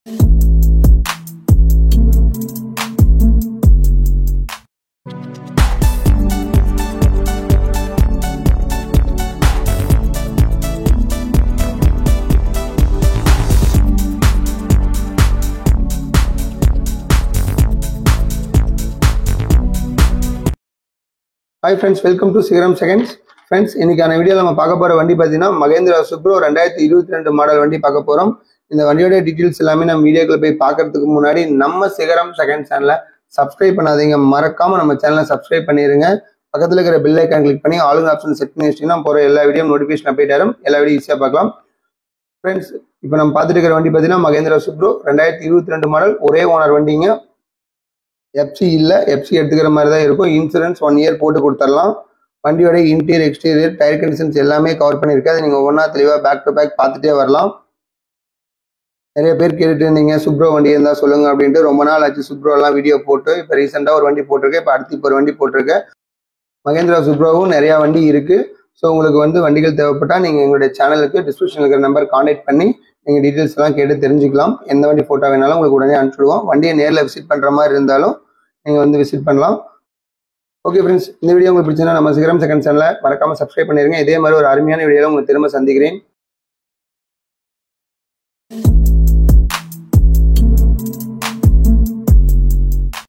Hi friends, welcome to Sigaram Seconds. Friends, இன்னைக்கான வீடியோல நம்ம பார்க்க போற வண்டி பார்த்தீங்கன்னா மகேந்திரா சுப்ரோ 2022 மாடல் வண்டி பார்க்க போறோம். இந்த வண்டியோட டீடைல்ஸ் எல்லாமே நம்ம வீடியோக்குள்ள போய் பார்க்கிறதுக்கு முன்னாடி நம்ம சிகரம் செகண்ட் சேனலை சப்ஸ்கிரைப் பண்ணாதீங்க, மறக்காம நம்ம சேனலை சப்ஸ்கிரைப் பண்ணிருங்க. பக்கத்துல இருக்கிற பெல் ஐகான் கிளிக் பண்ணி ஆல் ஆப்ஷன் செட் பண்ணி வச்சிட்டீங்கன்னா போற எல்லா வீடியோ நோட்டிஃபிகேஷன் அப்டேட் ஆகும், எல்லா வீடியோ ஈஸியா பார்க்கலாம். ஃப்ரெண்ட்ஸ், இப்போ நம்ம பார்த்துட்டு இருக்கிற வண்டி பார்த்தீங்கன்னா மகேந்திரா சுப்ரோ 2022 மாடல், ஒரே ஓனர் வண்டிங்க. எஃப்சி இல்லை, எஃப்சி எடுத்துக்கிற மாதிரி தான் இருக்கும். இன்சூரன்ஸ் 1 இயர் போட்டு கொடுத்துடலாம். வண்டியோட இன்டீரியர் எக்ஸ்டீரியர் டயர் கண்டிஷன்ஸ் எல்லாமே கவர் பண்ணியிருக்காது. நீங்கள் ஒவ்வொன்றா தெளிவாக பேக் டு பேக் பார்த்துட்டே வரலாம். நிறைய பேர் கேட்டுட்டு இருந்தீங்க சுப்ரோ வண்டி இருந்தால் சொல்லுங்க அப்படின்ட்டு. ரொம்ப நாள் ஆச்சு சுப்ரோலாம் வீடியோ போட்டு. இப்போ ரீசெண்டாக ஒரு வண்டி போட்டிருக்கேன், இப்போ அடுத்து இப்போ ஒரு வண்டி போட்டிருக்கேன். மகேந்திரா சுப்ரோவும் நிறையா வண்டி இருக்குது. ஸோ உங்களுக்கு வண்டிகள் தேவைப்பட்டால் நீங்கள் எங்களுடைய சேனலுக்கு டிஸ்கிரிப்ஷனில் இருக்கிற நம்பர் கான்டாக்ட் பண்ணி நீங்கள் டீட்டெயில்ஸ் எல்லாம் கேட்டு தெரிஞ்சுக்கலாம். எந்த வண்டி ஃபோட்டோ வேணாலும் உங்களுக்கு உடனே அனுப்பிச்சுடுவோம். வண்டியை நேரில் விசிட் பண்ணுற மாதிரி இருந்தாலும் நீங்கள் விசிட் பண்ணலாம். ஓகே ஃப்ரெண்ட்ஸ், இந்த வீடியோ உங்களுக்கு பிடிச்சதுன்னா நம்ம சிகரம் செகண்ட் சேனலை மறக்காமல் சப்ஸ்கிரைப் பண்ணிடுங்க. இதே மாதிரி ஒரு அருமையான வீடியோவில் உங்களுக்கு திரும்ப சந்திக்கிறேன்.